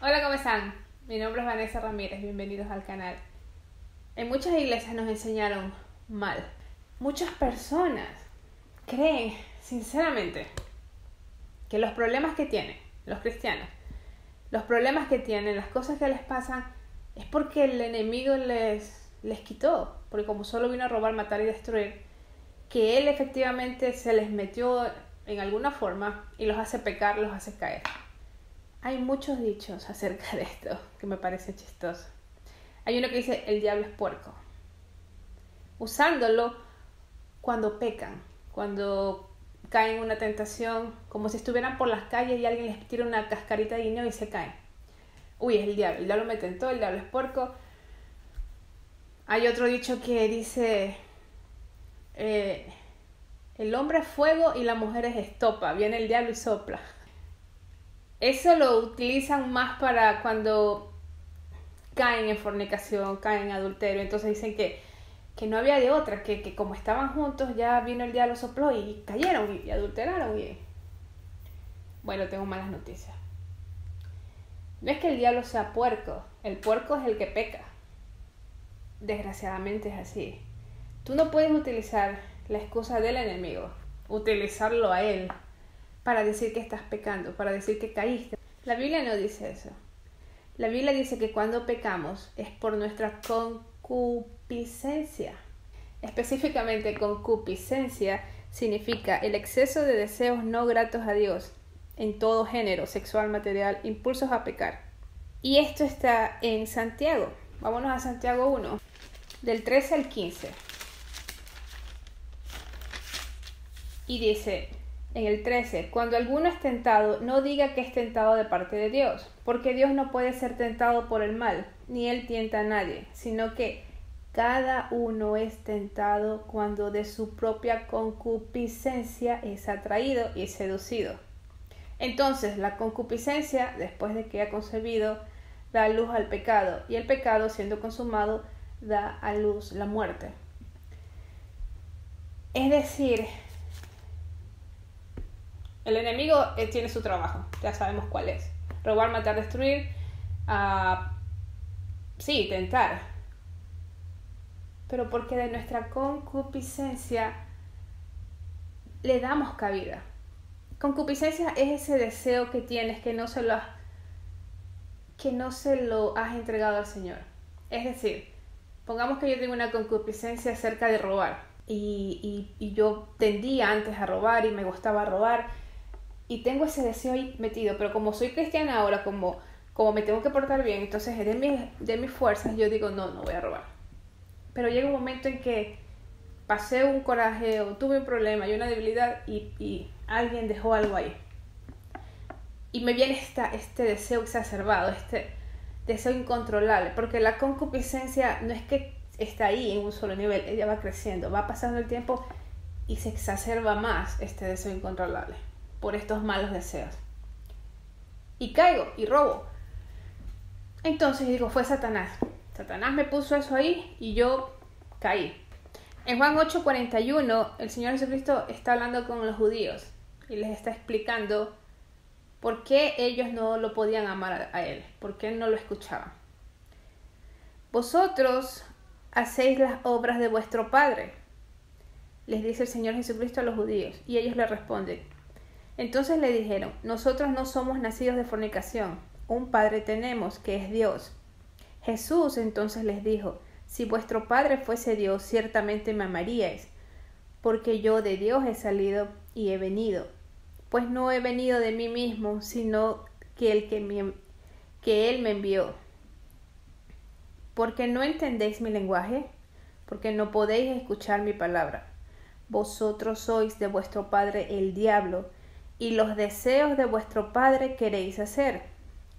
Hola, ¿cómo están? Mi nombre es Vanessa Ramírez, bienvenidos al canal. En muchas iglesias nos enseñaron mal. Muchas personas creen, sinceramente, que los problemas que tienen los cristianos, los problemas que tienen, las cosas que les pasan, es porque el enemigo les quitó. Porque como solo vino a robar, matar y destruir, que él efectivamente se les metió en alguna forma y los hace pecar, los hace caer. Hay muchos dichos acerca de esto que me parece chistoso. Hay uno que dice, el diablo es puerco. Usándolo cuando pecan, cuando caen en una tentación, como si estuvieran por las calles y alguien les tira una cascarita de guineo y se caen. Uy, es el diablo me tentó, el diablo es puerco. Hay otro dicho que dice, el hombre es fuego y la mujer es estopa, viene el diablo y sopla. Eso lo utilizan más para cuando caen en fornicación, caen en adulterio. Entonces dicen que no había de otra, que como estaban juntos ya vino el diablo, sopló y cayeron y adulteraron. Bueno, tengo malas noticias. No es que el diablo sea puerco, el puerco es el que peca. Desgraciadamente es así. Tú no puedes utilizar la excusa del enemigo, utilizarlo a él para decir que estás pecando, para decir que caíste. La Biblia no dice eso. La Biblia dice que cuando pecamos es por nuestra concupiscencia. Específicamente, concupiscencia significa el exceso de deseos no gratos a Dios en todo género, sexual, material, impulsos a pecar. Y esto está en Santiago. Vámonos a Santiago 1, del 13 al 15. Y dice en el 13, cuando alguno es tentado, no diga que es tentado de parte de Dios, porque Dios no puede ser tentado por el mal, ni él tienta a nadie, sino que cada uno es tentado cuando de su propia concupiscencia es atraído y seducido. Entonces la concupiscencia, después de que ha concebido, da luz al pecado, y el pecado, siendo consumado, da a luz la muerte. Es decir, el enemigo tiene su trabajo, ya sabemos cuál es. Robar, matar, destruir, sí, tentar. Pero porque de nuestra concupiscencia le damos cabida. Concupiscencia es ese deseo que tienes que no se lo has entregado al Señor. Es decir, pongamos que yo tengo una concupiscencia acerca de robar y yo tendía antes a robar y me gustaba robar y tengo ese deseo ahí metido, pero como soy cristiana ahora, como me tengo que portar bien, entonces de mis fuerzas yo digo no voy a robar. Pero llega un momento en que pasé un coraje o tuve un problema y una debilidad y alguien dejó algo ahí. Y me viene este deseo exacerbado, este deseo incontrolable, porque la concupiscencia no es que está ahí en un solo nivel, ella va creciendo, va pasando el tiempo y se exacerba más este deseo incontrolable por estos malos deseos. Y caigo y robo. Entonces digo, fue Satanás. Satanás me puso eso ahí y yo caí. En Juan 8:41, el Señor Jesucristo está hablando con los judíos y les está explicando por qué ellos no lo podían amar a Él, por qué no lo escuchaban. Vosotros hacéis las obras de vuestro Padre, les dice el Señor Jesucristo a los judíos, y ellos le responden. Entonces le dijeron, nosotros no somos nacidos de fornicación, un Padre tenemos, que es Dios. Jesús entonces les dijo, si vuestro Padre fuese Dios, ciertamente me amaríais, porque yo de Dios he salido y he venido. Pues no he venido de mí mismo, sino que Él me envió. ¿Por qué no entendéis mi lenguaje? Porque no podéis escuchar mi palabra. Vosotros sois de vuestro padre el diablo, y los deseos de vuestro padre queréis hacer.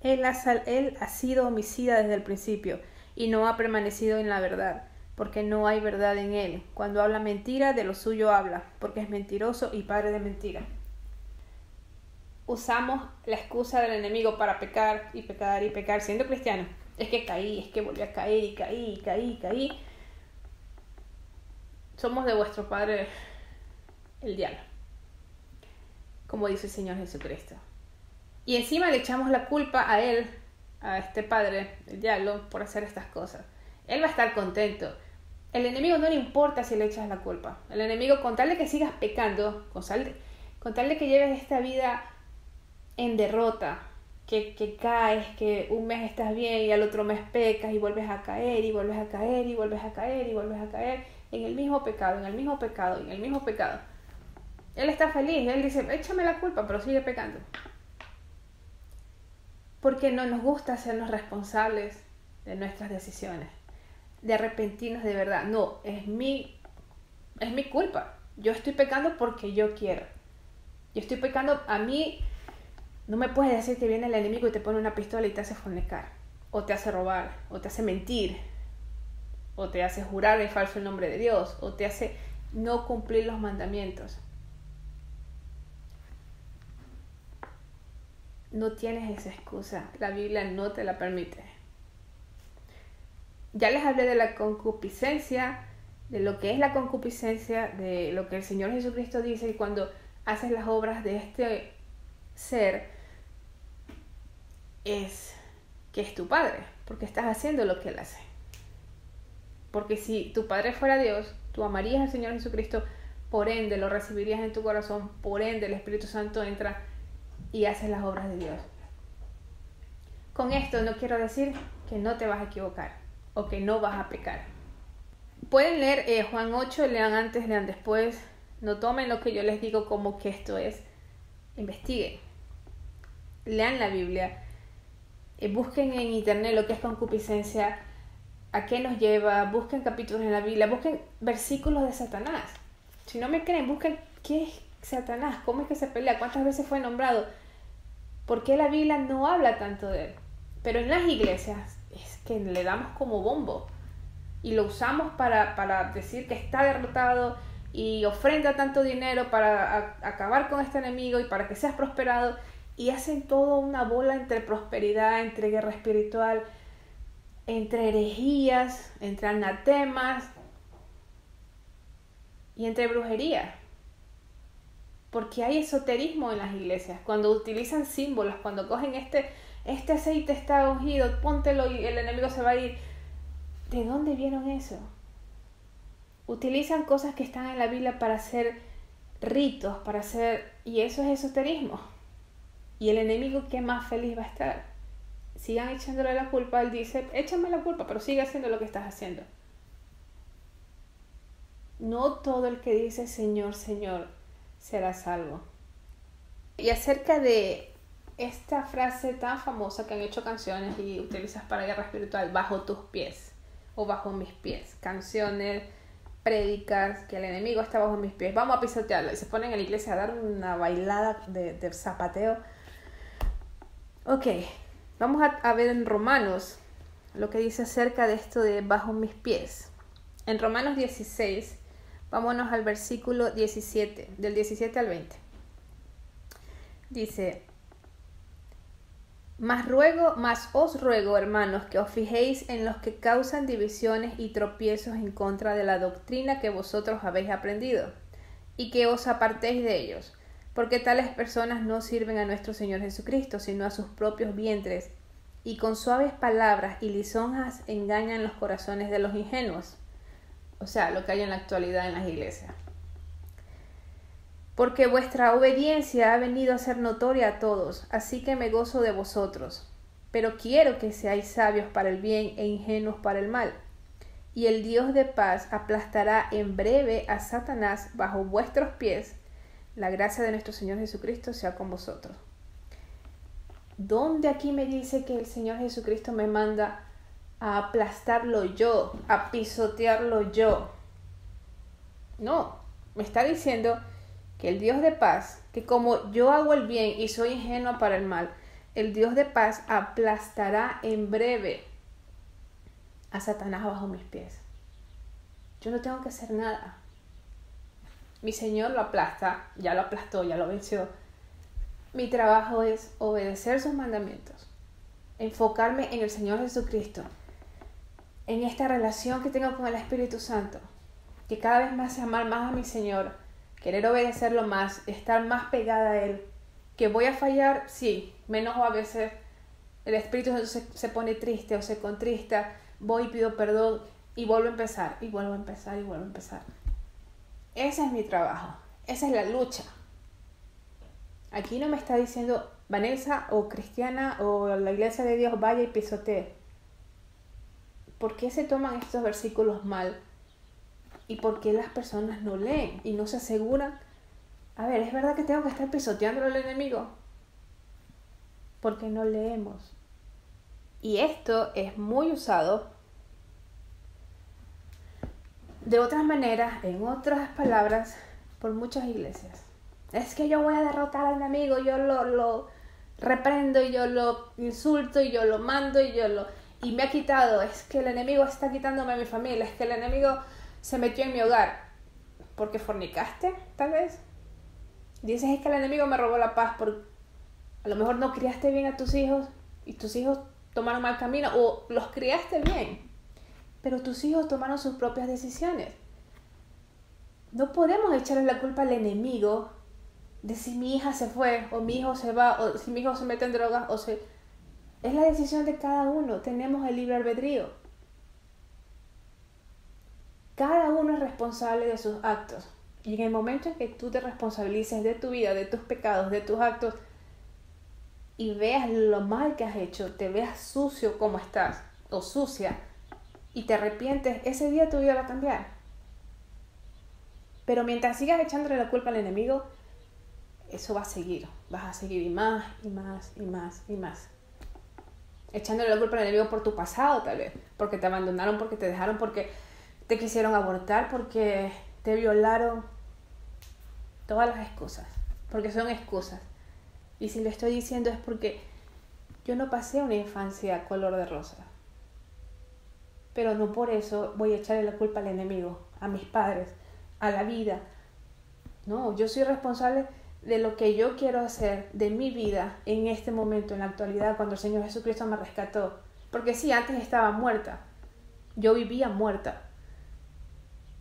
Él ha sido homicida desde el principio, y no ha permanecido en la verdad, porque no hay verdad en él. Cuando habla mentira, de lo suyo habla, porque es mentiroso y padre de mentira. Usamos la excusa del enemigo para pecar y pecar y pecar, siendo cristianos. Es que caí, es que volví a caer y caí. Somos de vuestro padre el diablo, como dice el Señor Jesucristo. Y encima le echamos la culpa a él a este padre, el diablo, por hacer estas cosas. Él va a estar contento. El enemigo no le importa si le echas la culpa. El enemigo, con tal de que sigas pecando, con tal de que lleves esta vida en derrota, que caes, que un mes estás bien y al otro mes pecas y vuelves a caer y vuelves a caer y vuelves a caer y vuelves a caer en el mismo pecado, en el mismo pecado, en el mismo pecado. Él está feliz, él dice, échame la culpa, pero sigue pecando. Porque no nos gusta hacernos responsables de nuestras decisiones, de arrepentirnos de verdad. No, es mi culpa. Yo estoy pecando porque yo quiero. Yo estoy pecando, a mí no me puedes decir que viene el enemigo y te pone una pistola y te hace fornicar, o te hace robar, o te hace mentir, o te hace jurar en falso el nombre de Dios, o te hace no cumplir los mandamientos. No tienes esa excusa, la Biblia no te la permite. Ya les hablé de la concupiscencia, de lo que es la concupiscencia, de lo que el Señor Jesucristo dice, y cuando haces las obras de este ser, es que es tu Padre, porque estás haciendo lo que Él hace. Porque si tu Padre fuera Dios, tú amarías al Señor Jesucristo, por ende lo recibirías en tu corazón, por ende el Espíritu Santo entra y haces las obras de Dios. Con esto no quiero decir que no te vas a equivocar o que no vas a pecar. Pueden leer Juan 8, lean antes, lean después. No tomen lo que yo les digo como que esto es. Investiguen. Lean la Biblia. Busquen en internet lo que es concupiscencia, a qué nos lleva. Busquen capítulos en la Biblia. Busquen versículos de Satanás. Si no me creen, busquen qué es Satanás, cómo es que se pelea, cuántas veces fue nombrado. ¿Por qué la Biblia no habla tanto de él? Pero en las iglesias es que le damos como bombo y lo usamos para decir que está derrotado y ofrenda tanto dinero para acabar con este enemigo y para que seas prosperado, y hacen todo una bola entre prosperidad, entre guerra espiritual, entre herejías, entre anatemas y entre brujería. Porque hay esoterismo en las iglesias, cuando utilizan símbolos, cuando cogen este aceite está ungido, póntelo y el enemigo se va a ir. ¿De dónde vieron eso? Utilizan cosas que están en la Biblia para hacer ritos, y eso es esoterismo. Y el enemigo, ¿qué más feliz va a estar? Sigan echándole la culpa, él dice, échame la culpa, pero sigue haciendo lo que estás haciendo. No todo el que dice Señor, Señor será salvo. Y acerca de esta frase tan famosa que han hecho canciones y utilizas para guerra espiritual, bajo tus pies o bajo mis pies, canciones, prédicas, que el enemigo está bajo mis pies, vamos a pisotearlo, y se ponen en la iglesia a dar una bailada de zapateo. Ok, vamos a ver en Romanos lo que dice acerca de esto de bajo mis pies. En Romanos 16, vámonos al versículo 17, del 17 al 20. Dice, Mas os ruego, hermanos, que os fijéis en los que causan divisiones y tropiezos en contra de la doctrina que vosotros habéis aprendido, y que os apartéis de ellos, porque tales personas no sirven a nuestro Señor Jesucristo, sino a sus propios vientres, y con suaves palabras y lisonjas engañan los corazones de los ingenuos. O sea, lo que hay en la actualidad en las iglesias. Porque vuestra obediencia ha venido a ser notoria a todos, así que me gozo de vosotros. Pero quiero que seáis sabios para el bien e ingenuos para el mal. Y el Dios de paz aplastará en breve a Satanás bajo vuestros pies. La gracia de nuestro Señor Jesucristo sea con vosotros. ¿Dónde aquí me dice que el Señor Jesucristo me manda a aplastarlo yo, a pisotearlo yo? No, me está diciendo que el Dios de paz, que como yo hago el bien y soy ingenua para el mal, el Dios de paz aplastará en breve a Satanás bajo mis pies. Yo no tengo que hacer nada. Mi Señor lo aplasta, ya lo aplastó, ya lo venció. Mi trabajo es obedecer sus mandamientos, enfocarme en el Señor Jesucristo, en esta relación que tengo con el Espíritu Santo, que cada vez me hace amar más a mi Señor, querer obedecerlo más, estar más pegada a Él. ¿Que voy a fallar? Sí, me enojo a veces, el Espíritu Santo se pone triste o se contrista, voy y pido perdón y vuelvo a empezar, y vuelvo a empezar, y vuelvo a empezar. Ese es mi trabajo, esa es la lucha. Aquí no me está diciendo Vanessa o cristiana o la iglesia de Dios vaya y pisotee. ¿Por qué se toman estos versículos mal? ¿Y por qué las personas no leen y no se aseguran? A ver, ¿es verdad que tengo que estar pisoteando al enemigo? Porque no leemos. Y esto es muy usado de otras maneras, en otras palabras, por muchas iglesias. Es que yo voy a derrotar al enemigo, yo lo reprendo y yo lo insulto y yo lo mando y me ha quitado. Es que el enemigo está quitándome a mi familia, es que el enemigo se metió en mi hogar. ¿Porque fornicaste, tal vez? Dices, es que el enemigo me robó la paz porque a lo mejor no criaste bien a tus hijos y tus hijos tomaron mal camino, o los criaste bien, pero tus hijos tomaron sus propias decisiones. No podemos echarle la culpa al enemigo de si mi hija se fue, o mi hijo se va, o si mi hijo se mete en drogas, es la decisión de cada uno. Tenemos el libre albedrío. Cada uno es responsable de sus actos. Y en el momento en que tú te responsabilices de tu vida, de tus pecados, de tus actos, y veas lo mal que has hecho, te veas sucio como estás, o sucia, y te arrepientes, ese día tu vida va a cambiar. Pero mientras sigas echándole la culpa al enemigo, eso va a seguir. Vas a seguir y más, y más, y más, y más. Echándole la culpa al enemigo por tu pasado, tal vez. Porque te abandonaron, porque te dejaron, porque te quisieron abortar, porque te violaron. Todas las excusas. Porque son excusas. Y si lo estoy diciendo es porque yo no pasé una infancia color de rosa. Pero no por eso voy a echarle la culpa al enemigo, a mis padres, a la vida. No, yo soy responsable de lo que yo quiero hacer de mi vida en este momento, en la actualidad, cuando el Señor Jesucristo me rescató. Porque sí, antes estaba muerta. Yo vivía muerta.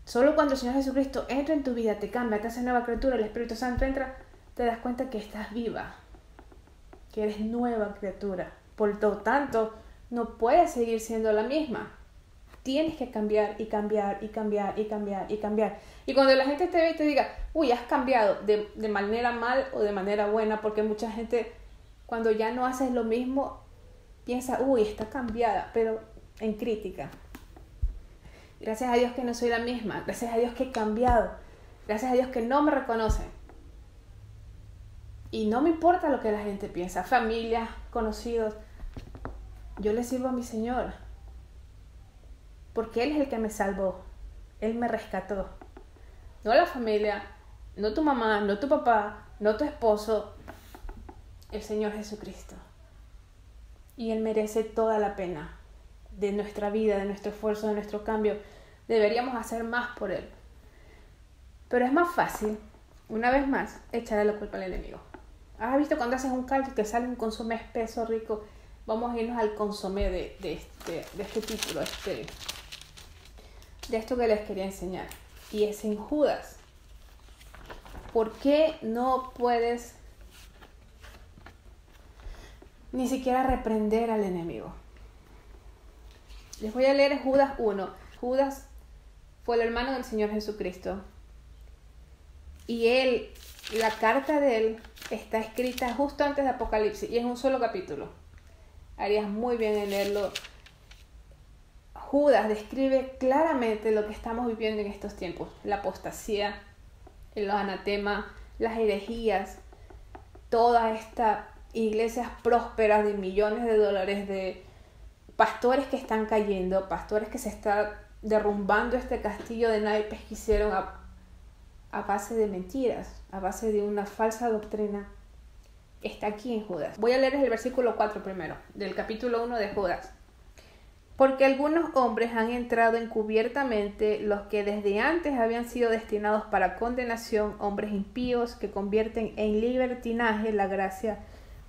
Solo cuando el Señor Jesucristo entra en tu vida, te cambia, te hace nueva criatura, el Espíritu Santo entra, te das cuenta que estás viva, que eres nueva criatura. Por lo tanto, no puedes seguir siendo la misma. Tienes que cambiar y cambiar y cambiar y cambiar y cambiar. Y cuando la gente te ve y te diga, uy, has cambiado de manera mal o de manera buena, porque mucha gente cuando ya no haces lo mismo piensa, uy, está cambiada, pero en crítica. Gracias a Dios que no soy la misma, gracias a Dios que he cambiado, gracias a Dios que no me reconocen. Y no me importa lo que la gente piensa, familia, conocidos, yo le sirvo a mi Señor. Porque Él es el que me salvó. Él me rescató. No la familia, no tu mamá, no tu papá, no tu esposo. El Señor Jesucristo. Y Él merece toda la pena de nuestra vida, de nuestro esfuerzo, de nuestro cambio. Deberíamos hacer más por Él. Pero es más fácil, una vez más, echarle la culpa al enemigo. ¿Has visto cuando haces un caldo y te sale un consomé espeso, rico? Vamos a irnos al consomé de este título, de esto que les quería enseñar, y es en Judas. ¿Por qué no puedes ni siquiera reprender al enemigo? Les voy a leer Judas 1. Judas fue el hermano del Señor Jesucristo, y la carta de él está escrita justo antes de Apocalipsis, y es un solo capítulo. Harías muy bien en leerlo. Judas describe claramente lo que estamos viviendo en estos tiempos. La apostasía, los anatemas, las herejías, todas estas iglesias prósperas de millones de dólares, de pastores que están cayendo, pastores que se está derrumbando este castillo de naipes que hicieron a base de mentiras, a base de una falsa doctrina. Está aquí en Judas. Voy a leerles el versículo 4 primero, del capítulo 1 de Judas. Porque algunos hombres han entrado encubiertamente, los que desde antes habían sido destinados para condenación, hombres impíos que convierten en libertinaje la gracia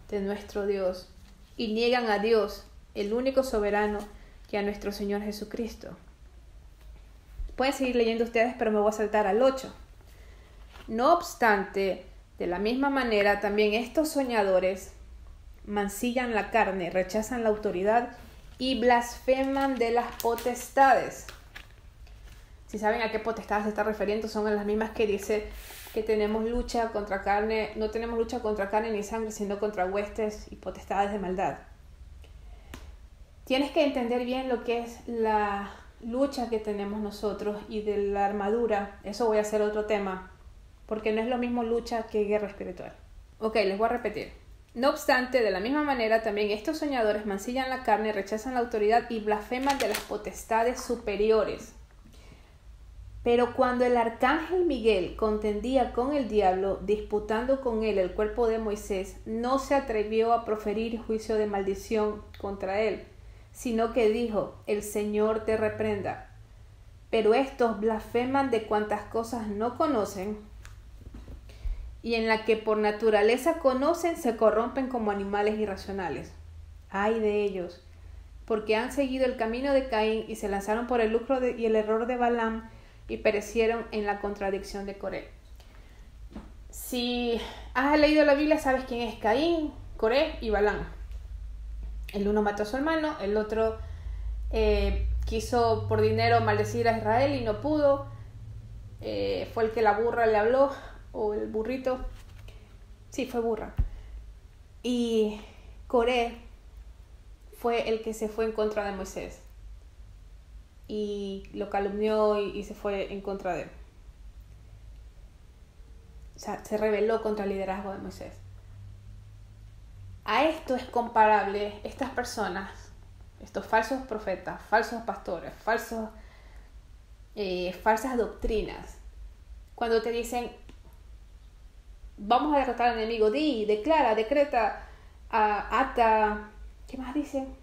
de nuestro Dios y niegan a Dios, el único soberano, que a nuestro Señor Jesucristo. Pueden seguir leyendo ustedes, pero me voy a saltar al 8. No obstante, de la misma manera, también estos soñadores mancillan la carne, rechazan la autoridad y blasfeman de las potestades. Si saben a qué potestades se está refiriendo, son las mismas que dice que tenemos lucha contra carne, no tenemos lucha contra carne ni sangre, sino contra huestes y potestades de maldad. Tienes que entender bien lo que es la lucha que tenemos nosotros y de la armadura. Eso voy a hacer otro tema, porque no es lo mismo lucha que guerra espiritual. Ok, les voy a repetir. No obstante, de la misma manera, también estos soñadores mancillan la carne, rechazan la autoridad y blasfeman de las potestades superiores. Pero cuando el arcángel Miguel contendía con el diablo, disputando con él el cuerpo de Moisés, no se atrevió a proferir juicio de maldición contra él, sino que dijo: el Señor te reprenda. Pero estos blasfeman de cuantas cosas no conocen, y en la que por naturaleza conocen se corrompen como animales irracionales. ¡Ay de ellos! Porque han seguido el camino de Caín y se lanzaron por el lucro y el error de Balaam y perecieron en la contradicción de Coré. Si has leído la Biblia, sabes quién es Caín, Coré y Balaam. El uno mató a su hermano, el otro quiso por dinero maldecir a Israel y no pudo. Fue el que la burra le habló, o el burrito. Sí, fue burra. Y Coré fue el que se fue en contra de Moisés y lo calumnió y se fue en contra de él. O sea, se rebeló contra el liderazgo de Moisés. A esto es comparable estas personas, estos falsos profetas, falsos pastores, falsas doctrinas. Cuando te dicen: vamos a derrotar al enemigo, declara, decreta, ata, ¿qué más dicen?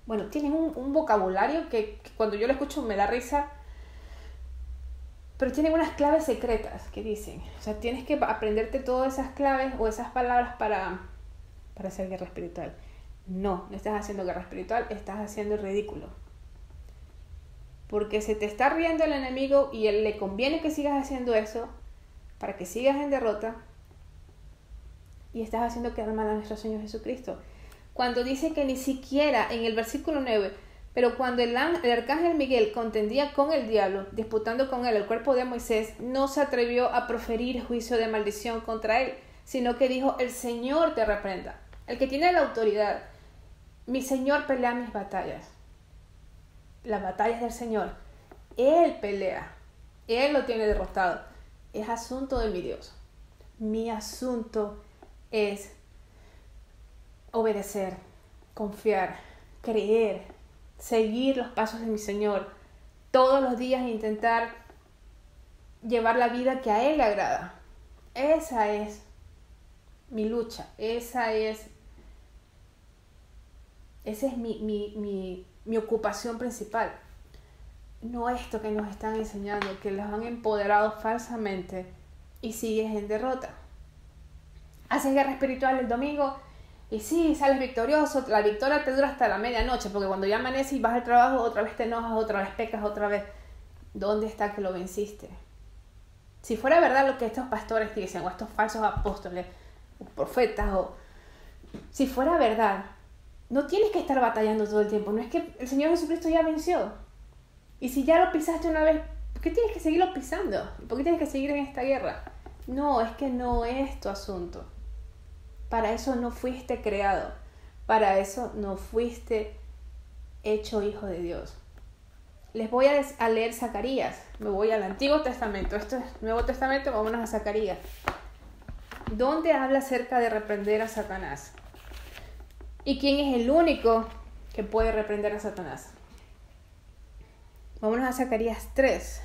Bueno, tienen un vocabulario que cuando yo lo escucho me da risa, pero tienen unas claves secretas que dicen. O sea, tienes que aprenderte todas esas claves o esas palabras para hacer guerra espiritual. No estás haciendo guerra espiritual, estás haciendo el ridículo. Porque se te está riendo el enemigo y él le conviene que sigas haciendo eso para que sigas en derrota, y estás haciendo quedar mal a nuestro Señor Jesucristo. Cuando dice que ni siquiera, en el versículo 9, pero cuando el arcángel Miguel contendía con el diablo, disputando con él el cuerpo de Moisés, no se atrevió a proferir juicio de maldición contra él, sino que dijo: el Señor te reprenda. El que tiene la autoridad, mi Señor pelea mis batallas. Las batallas del Señor, Él pelea, Él lo tiene derrotado. Es asunto de mi Dios. Mi asunto es obedecer, confiar, creer, seguir los pasos de mi Señor. Todos los días intentar llevar la vida que a Él le agrada. Esa es mi lucha. Esa es mi ocupación principal. No esto que nos están enseñando, que los han empoderado falsamente y sigues en derrota. Haces guerra espiritual el domingo y sí, sales victorioso. La victoria te dura hasta la medianoche, porque cuando ya amanece y vas al trabajo, otra vez te enojas, otra vez pecas, otra vez. ¿Dónde está que lo venciste? Si fuera verdad lo que estos pastores dicen, o estos falsos apóstoles, o profetas, o si fuera verdad, no tienes que estar batallando todo el tiempo. No es que el Señor Jesucristo ya venció. Y si ya lo pisaste una vez, ¿por qué tienes que seguirlo pisando? ¿Por qué tienes que seguir en esta guerra? No, es que no es tu asunto. Para eso no fuiste creado. Para eso no fuiste hecho hijo de Dios. Les voy a leer Zacarías. Me voy al Antiguo Testamento. Esto es Nuevo Testamento, vámonos a Zacarías. ¿Dónde habla acerca de reprender a Satanás? ¿Y quién es el único que puede reprender a Satanás? Vámonos a Zacarías 3.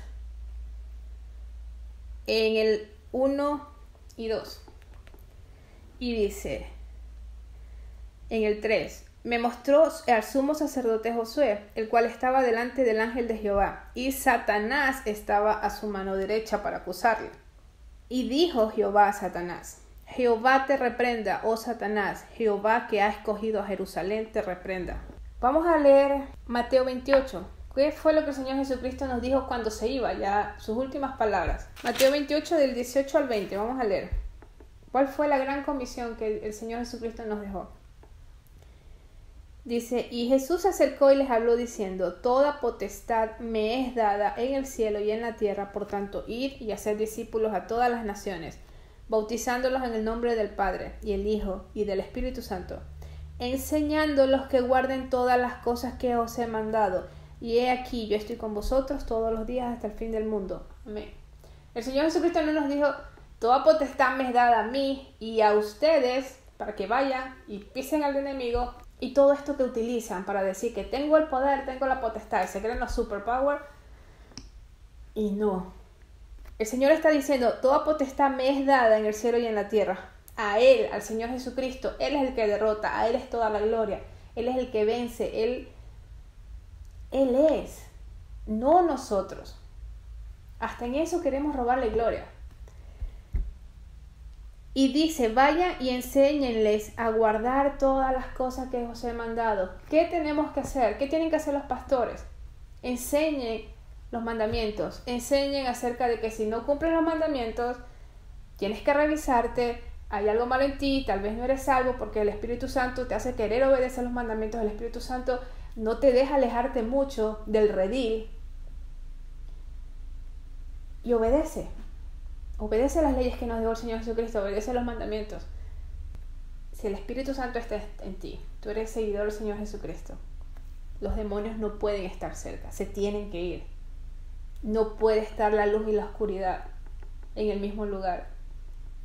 En el 1 y 2. Y dice, en el 3, me mostró al sumo sacerdote Josué, el cual estaba delante del ángel de Jehová, y Satanás estaba a su mano derecha para acusarle. Y dijo Jehová a Satanás: Jehová te reprenda, oh Satanás, Jehová que ha escogido a Jerusalén te reprenda. Vamos a leer Mateo 28. ¿Qué fue lo que el Señor Jesucristo nos dijo cuando se iba? Ya sus últimas palabras. Mateo 28 del 18 al 20. Vamos a leer. ¿Cuál fue la gran comisión que el Señor Jesucristo nos dejó? Dice, y Jesús se acercó y les habló diciendo, toda potestad me es dada en el cielo y en la tierra, por tanto, id y haced discípulos a todas las naciones, bautizándolos en el nombre del Padre, y el Hijo, y del Espíritu Santo, enseñándolos que guarden todas las cosas que os he mandado, y he aquí, yo estoy con vosotros todos los días hasta el fin del mundo. Amén. El Señor Jesucristo no nos dijo, toda potestad me es dada a mí y a ustedes, para que vayan y pisen al enemigo, y todo esto que utilizan para decir que tengo el poder, tengo la potestad, se creen los superpower, y no. El Señor está diciendo, toda potestad me es dada en el cielo y en la tierra. A Él, al Señor Jesucristo, Él es el que derrota, a Él es toda la gloria, Él es el que vence, Él es, no nosotros. Hasta en eso queremos robarle gloria. Y dice, vayan y enséñenles a guardar todas las cosas que os he mandado. ¿Qué tenemos que hacer? ¿Qué tienen que hacer los pastores? Enseñen los mandamientos. Enseñen acerca de que si no cumples los mandamientos, tienes que revisarte. Hay algo malo en ti, tal vez no eres salvo porque el Espíritu Santo te hace querer obedecer los mandamientos. El Espíritu Santo no te deja alejarte mucho del redil. Y obedece. Obedece las leyes que nos dio el Señor Jesucristo, obedece los mandamientos. Si el Espíritu Santo está en ti, tú eres seguidor del Señor Jesucristo, los demonios no pueden estar cerca, se tienen que ir. No puede estar la luz y la oscuridad en el mismo lugar.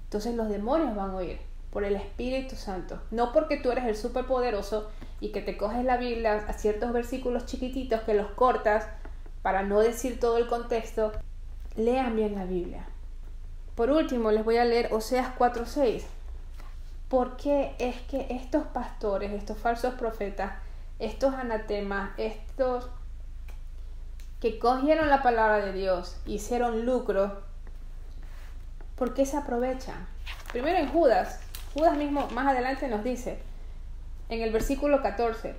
Entonces los demonios van a huir por el Espíritu Santo. No porque tú eres el superpoderoso y que te coges la Biblia a ciertos versículos chiquititos que los cortas para no decir todo el contexto. Lean bien la Biblia. Por último, les voy a leer Oseas 4:6. Porque es que estos pastores, estos falsos profetas, estos anatemas, estos que cogieron la palabra de Dios, hicieron lucro, ¿por qué se aprovechan? Primero en Judas mismo más adelante nos dice, en el versículo 14,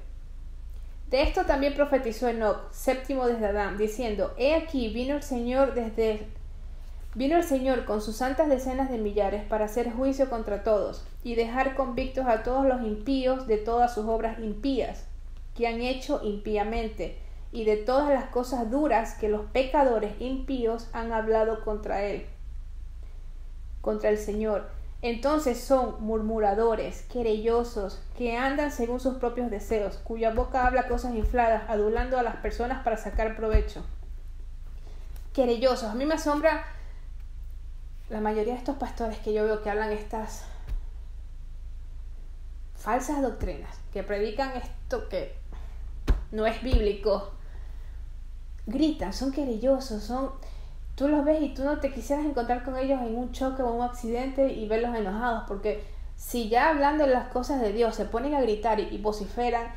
de esto también profetizó Enoc, séptimo desde Adán, diciendo, he aquí vino el Señor con sus santas decenas de millares para hacer juicio contra todos y dejar convictos a todos los impíos de todas sus obras impías que han hecho impíamente y de todas las cosas duras que los pecadores impíos han hablado contra él, contra el Señor. Entonces son murmuradores, querellosos, que andan según sus propios deseos, cuya boca habla cosas infladas, adulando a las personas para sacar provecho. Querellosos. A mí me asombra la mayoría de estos pastores que yo veo que hablan estas falsas doctrinas, que predican esto que no es bíblico, gritan, son querellosos, tú los ves y tú no te quisieras encontrar con ellos en un choque o un accidente y verlos enojados, porque si ya hablando de las cosas de Dios se ponen a gritar y vociferan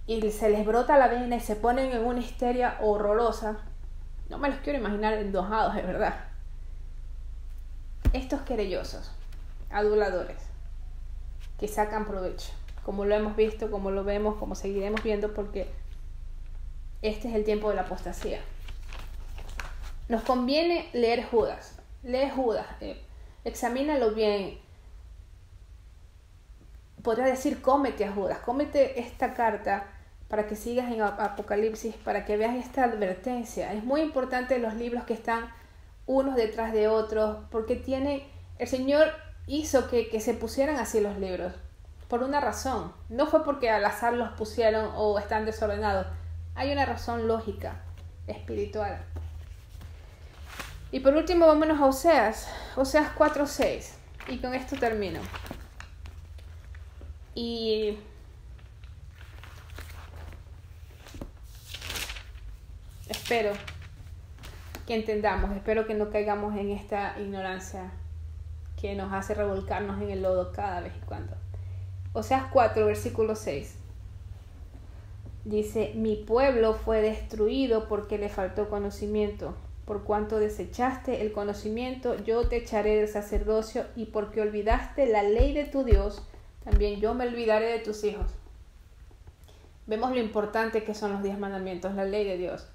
y se les brota la vena y se ponen en una histeria horrorosa, no me los quiero imaginar enojados, de verdad. Estos querellosos, aduladores, que sacan provecho, como lo hemos visto, como lo vemos, como seguiremos viendo, porque este es el tiempo de la apostasía. Nos conviene leer Judas. Lee Judas, examínalo bien. Podría decir, cómete a Judas, cómete esta carta para que sigas en Apocalipsis, para que veas esta advertencia. Es muy importante los libros que están unos detrás de otros, porque el Señor hizo que se pusieran así los libros, por una razón. No fue porque al azar los pusieron o están desordenados. Hay una razón lógica, espiritual. Y por último, vámonos a Oseas 4:6. Y con esto termino. Y espero que entendamos, espero que no caigamos en esta ignorancia que nos hace revolcarnos en el lodo cada vez y cuando. Oseas 4, versículo 6. Dice, mi pueblo fue destruido porque le faltó conocimiento. Por cuanto desechaste el conocimiento, yo te echaré del sacerdocio, y porque olvidaste la ley de tu Dios, también yo me olvidaré de tus hijos. Vemos lo importante que son los 10 mandamientos, la ley de Dios.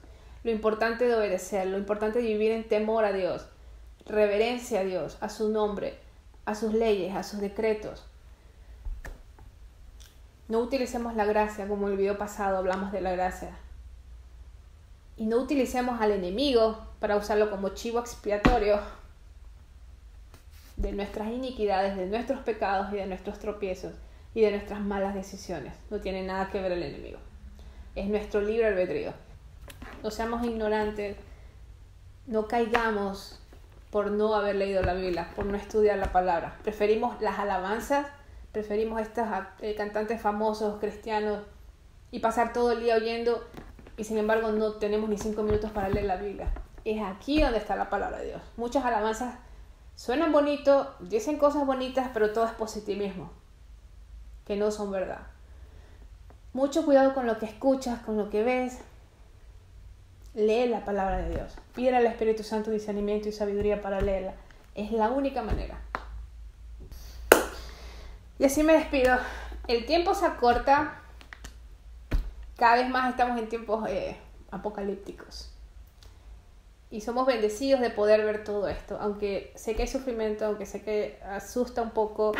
Lo importante de obedecer, lo importante de vivir en temor a Dios, reverencia a Dios, a su nombre. a sus leyes, a sus decretos. No utilicemos la gracia, como en el video pasado hablamos de la gracia. Y no utilicemos al enemigo para usarlo como chivo expiatorio de nuestras iniquidades, de nuestros pecados y de nuestros tropiezos y de nuestras malas decisiones. No tiene nada que ver el enemigo. Es nuestro libre albedrío. No seamos ignorantes, no caigamos por no haber leído la Biblia, por no estudiar la palabra. Preferimos las alabanzas, preferimos estos cantantes famosos cristianos y pasar todo el día oyendo, y sin embargo no tenemos ni 5 minutos para leer la Biblia. Es aquí donde está la palabra de Dios. Muchas alabanzas suenan bonito, dicen cosas bonitas, pero todo es positivismo, que no son verdad. Mucho cuidado con lo que escuchas, con lo que ves. Lee la palabra de Dios. Pide al Espíritu Santo discernimiento y sabiduría para leerla. Es la única manera. Y así me despido. El tiempo se acorta. Cada vez más estamos en tiempos apocalípticos. Y somos bendecidos de poder ver todo esto. Aunque sé que hay sufrimiento, aunque sé que asusta un poco,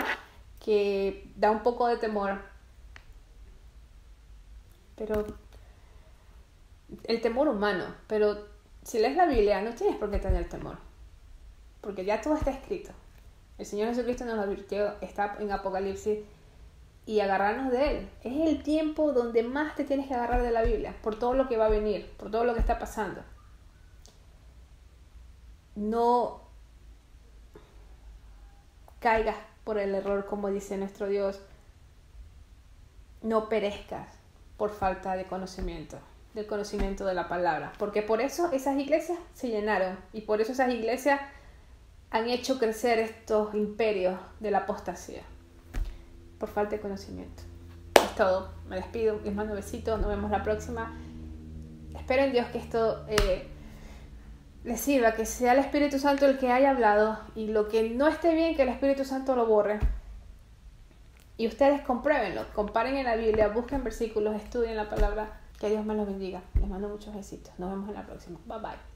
que da un poco de temor. Pero el temor humano. Pero si lees la Biblia, no tienes por qué tener temor. Porque ya todo está escrito. El Señor Jesucristo nos lo advirtió, está en Apocalipsis, y agarrarnos de Él. Es el tiempo donde más te tienes que agarrar de la Biblia, por todo lo que va a venir, por todo lo que está pasando. No caigas por el error, como dice nuestro Dios. No perezcas por falta de conocimiento, del conocimiento de la palabra. Porque por eso esas iglesias se llenaron, y por eso esas iglesias han hecho crecer estos imperios de la apostasía, por falta de conocimiento. Es todo. Me despido, les mando besitos, nos vemos la próxima. Espero en Dios que esto les sirva, que sea el Espíritu Santo el que haya hablado, y lo que no esté bien, que el Espíritu Santo lo borre. Y ustedes compruébenlo, comparen en la Biblia, busquen versículos, estudien la palabra. Que Dios me los bendiga. Les mando muchos besitos. Nos vemos en la próxima. Bye bye.